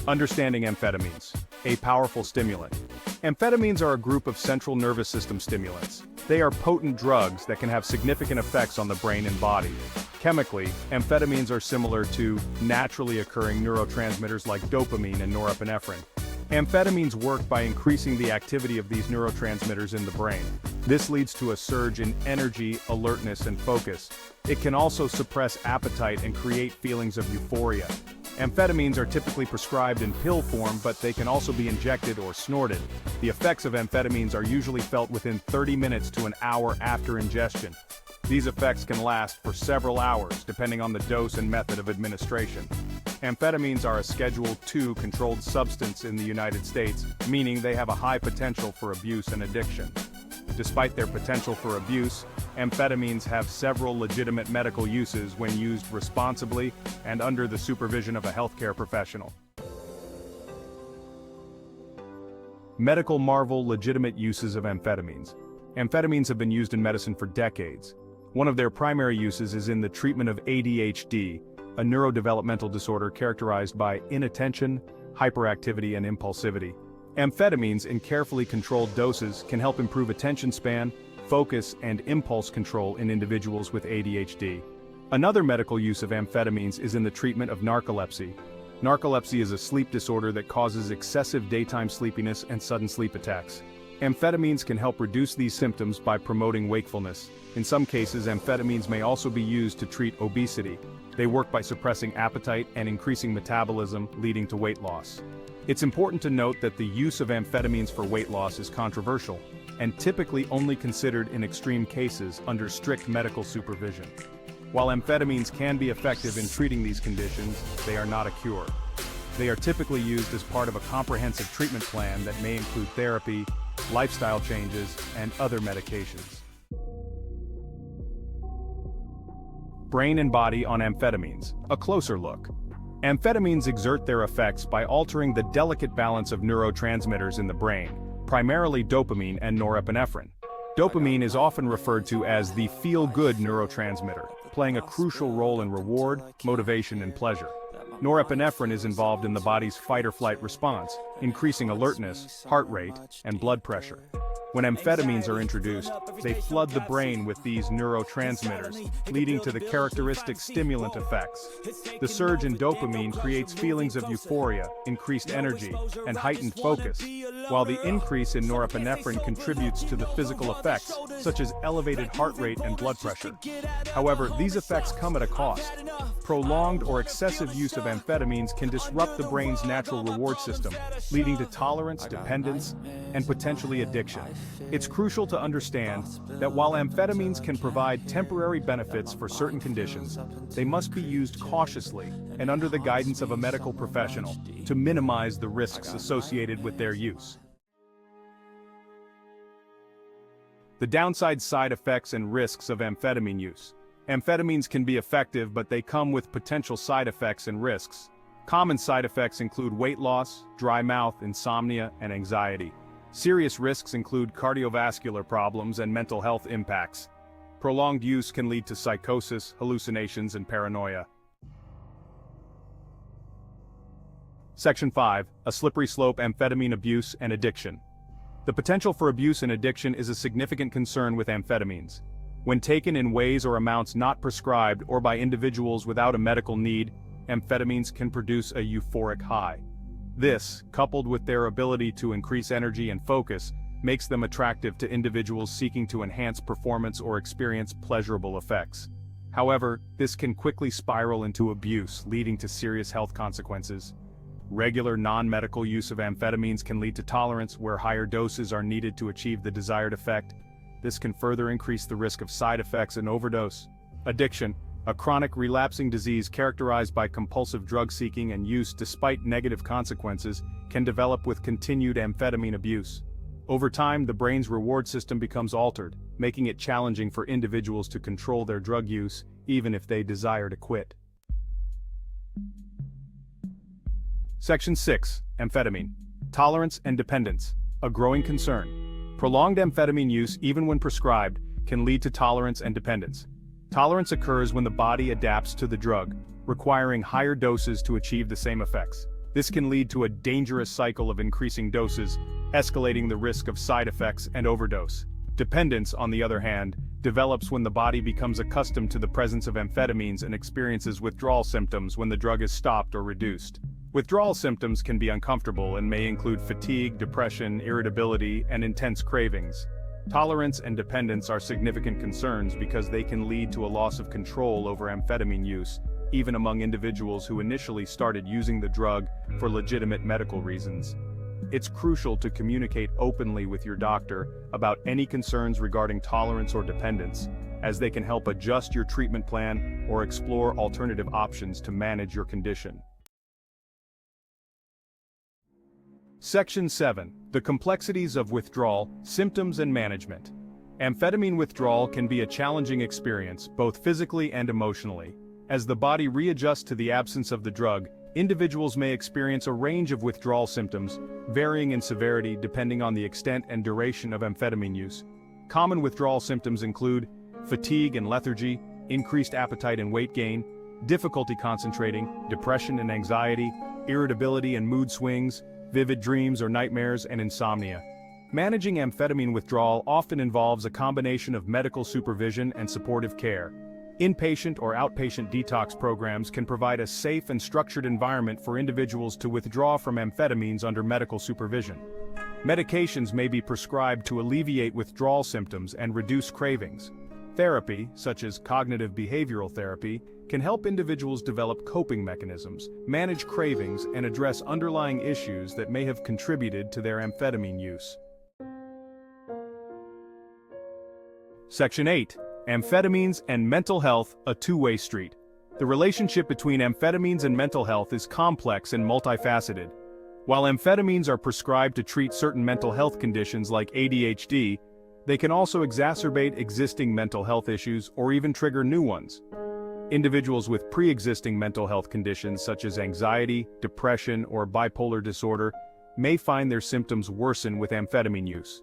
Understanding amphetamines, a powerful stimulant. Amphetamines are a group of central nervous system stimulants. They are potent drugs that can have significant effects on the brain and body. Chemically, amphetamines are similar to naturally occurring neurotransmitters like dopamine and norepinephrine. Amphetamines work by increasing the activity of these neurotransmitters in the brain. This leads to a surge in energy, alertness, and focus. It can also suppress appetite and create feelings of euphoria. Amphetamines are typically prescribed in pill form, but they can also be injected or snorted. The effects of amphetamines are usually felt within 30 minutes to an hour after ingestion. These effects can last for several hours, depending on the dose and method of administration. Amphetamines are a Schedule II controlled substance in the United States, meaning they have a high potential for abuse and addiction. Despite their potential for abuse, amphetamines have several legitimate medical uses when used responsibly and under the supervision of a healthcare professional. Medical marvel legitimate uses of amphetamines. Amphetamines have been used in medicine for decades. One of their primary uses is in the treatment of ADHD, a neurodevelopmental disorder characterized by inattention, hyperactivity, and impulsivity. Amphetamines in carefully controlled doses can help improve attention span, focus, and impulse control in individuals with ADHD. Another medical use of amphetamines is in the treatment of narcolepsy. Narcolepsy is a sleep disorder that causes excessive daytime sleepiness and sudden sleep attacks. Amphetamines can help reduce these symptoms by promoting wakefulness. In some cases, amphetamines may also be used to treat obesity. They work by suppressing appetite and increasing metabolism, leading to weight loss. It's important to note that the use of amphetamines for weight loss is controversial, and typically only considered in extreme cases under strict medical supervision. While amphetamines can be effective in treating these conditions, they are not a cure. They are typically used as part of a comprehensive treatment plan that may include therapy, lifestyle changes, and other medications. Brain and body on amphetamines. A closer look. Amphetamines exert their effects by altering the delicate balance of neurotransmitters in the brain, primarily dopamine and norepinephrine. Dopamine is often referred to as the feel-good neurotransmitter, playing a crucial role in reward, motivation, and pleasure. Norepinephrine is involved in the body's fight-or-flight response, increasing alertness, heart rate, and blood pressure. When amphetamines are introduced, they flood the brain with these neurotransmitters, leading to the characteristic stimulant effects. The surge in dopamine creates feelings of euphoria, increased energy, and heightened focus, while the increase in norepinephrine contributes to the physical effects, such as elevated heart rate and blood pressure. However, these effects come at a cost. Prolonged or excessive use of amphetamines can disrupt the brain's natural reward system, leading to tolerance, dependence, and potentially addiction. It's crucial to understand that while amphetamines can provide temporary benefits for certain conditions, they must be used cautiously and under the guidance of a medical professional to minimize the risks associated with their use. The downside side effects and risks of amphetamine use. Amphetamines can be effective, but they come with potential side effects and risks. Common side effects include weight loss, dry mouth, insomnia, and anxiety. Serious risks include cardiovascular problems and mental health impacts. Prolonged use can lead to psychosis, hallucinations, and paranoia. Section 5. A slippery slope: amphetamine abuse and addiction. The potential for abuse and addiction is a significant concern with amphetamines. When taken in ways or amounts not prescribed or by individuals without a medical need, amphetamines can produce a euphoric high. This, coupled with their ability to increase energy and focus, makes them attractive to individuals seeking to enhance performance or experience pleasurable effects. However, this can quickly spiral into abuse, leading to serious health consequences. Regular non-medical use of amphetamines can lead to tolerance, where higher doses are needed to achieve the desired effect. This can further increase the risk of side effects and overdose. Addiction, a chronic relapsing disease characterized by compulsive drug seeking and use despite negative consequences, can develop with continued amphetamine abuse. Over time, the brain's reward system becomes altered, making it challenging for individuals to control their drug use, even if they desire to quit. Section 6. Amphetamine. Tolerance and dependence. A growing concern. Prolonged amphetamine use, even when prescribed, can lead to tolerance and dependence. Tolerance occurs when the body adapts to the drug, requiring higher doses to achieve the same effects. This can lead to a dangerous cycle of increasing doses, escalating the risk of side effects and overdose. Dependence, on the other hand, develops when the body becomes accustomed to the presence of amphetamines and experiences withdrawal symptoms when the drug is stopped or reduced. Withdrawal symptoms can be uncomfortable and may include fatigue, depression, irritability, and intense cravings. Tolerance and dependence are significant concerns because they can lead to a loss of control over amphetamine use, even among individuals who initially started using the drug for legitimate medical reasons. It's crucial to communicate openly with your doctor about any concerns regarding tolerance or dependence, as they can help adjust your treatment plan or explore alternative options to manage your condition. Section 7. The complexities of withdrawal, symptoms and management. Amphetamine withdrawal can be a challenging experience, both physically and emotionally. As the body readjusts to the absence of the drug, individuals may experience a range of withdrawal symptoms, varying in severity depending on the extent and duration of amphetamine use. Common withdrawal symptoms include fatigue and lethargy, increased appetite and weight gain, difficulty concentrating, depression and anxiety, irritability and mood swings, vivid dreams or nightmares, and insomnia. Managing amphetamine withdrawal often involves a combination of medical supervision and supportive care. Inpatient or outpatient detox programs can provide a safe and structured environment for individuals to withdraw from amphetamines under medical supervision. Medications may be prescribed to alleviate withdrawal symptoms and reduce cravings. Therapy, such as cognitive behavioral therapy, can help individuals develop coping mechanisms, manage cravings, and address underlying issues that may have contributed to their amphetamine use. Section 8. Amphetamines and mental health, a two-way street. The relationship between amphetamines and mental health is complex and multifaceted. While amphetamines are prescribed to treat certain mental health conditions like ADHD, they can also exacerbate existing mental health issues or even trigger new ones. Individuals with pre-existing mental health conditions such as anxiety, depression, or bipolar disorder may find their symptoms worsen with amphetamine use.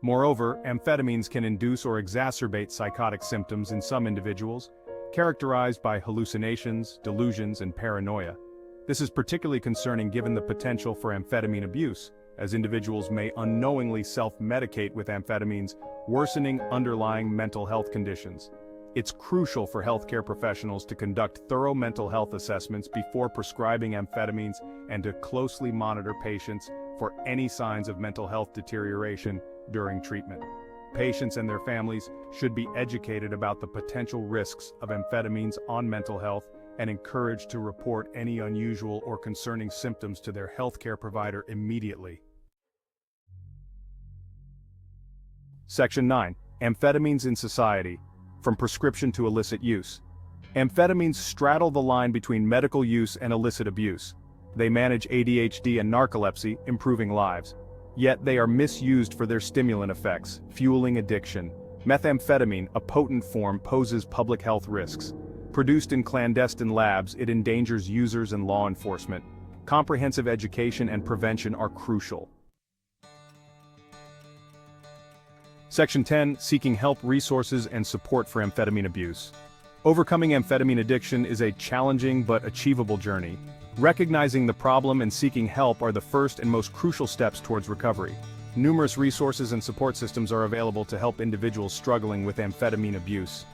Moreover, amphetamines can induce or exacerbate psychotic symptoms in some individuals, characterized by hallucinations, delusions, and paranoia. This is particularly concerning given the potential for amphetamine abuse, as individuals may unknowingly self-medicate with amphetamines, worsening underlying mental health conditions. It's crucial for healthcare professionals to conduct thorough mental health assessments before prescribing amphetamines and to closely monitor patients for any signs of mental health deterioration during treatment. Patients and their families should be educated about the potential risks of amphetamines on mental health and encouraged to report any unusual or concerning symptoms to their healthcare provider immediately. Section 9. Amphetamines in society, from prescription to illicit use. Amphetamines straddle the line between medical use and illicit abuse. They manage ADHD and narcolepsy, improving lives. Yet they are misused for their stimulant effects, fueling addiction. Methamphetamine, a potent form, poses public health risks. Produced in clandestine labs, it endangers users and law enforcement. Comprehensive education and prevention are crucial. Section 10. Seeking help, resources, and support for amphetamine abuse. Overcoming amphetamine addiction is a challenging but achievable journey. Recognizing the problem and seeking help are the first and most crucial steps towards recovery. Numerous resources and support systems are available to help individuals struggling with amphetamine abuse.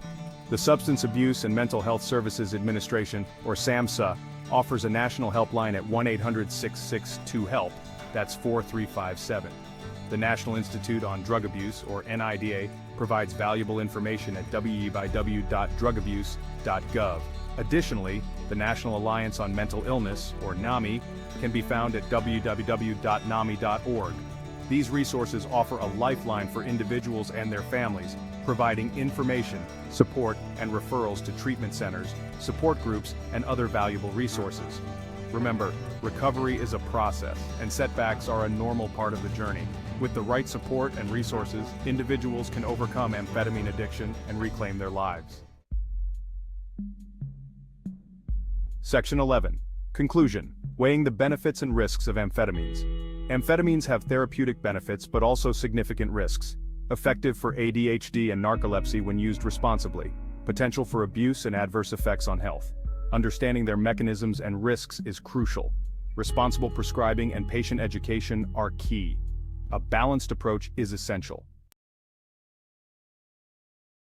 The Substance Abuse and Mental Health Services Administration, or SAMHSA, offers a national helpline at 1-800-662-HELP, that's 4357. The National Institute on Drug Abuse, or NIDA, provides valuable information at www.drugabuse.gov. Additionally, the National Alliance on Mental Illness, or NAMI, can be found at www.nami.org. These resources offer a lifeline for individuals and their families, providing information, support, and referrals to treatment centers, support groups, and other valuable resources. Remember, recovery is a process, and setbacks are a normal part of the journey. With the right support and resources, individuals can overcome amphetamine addiction and reclaim their lives. Section 11. Conclusion. Weighing the benefits and risks of amphetamines. Amphetamines have therapeutic benefits but also significant risks. Effective for ADHD and narcolepsy when used responsibly. Potential for abuse and adverse effects on health. Understanding their mechanisms and risks is crucial. responsible prescribing and patient education are key. A balanced approach is essential.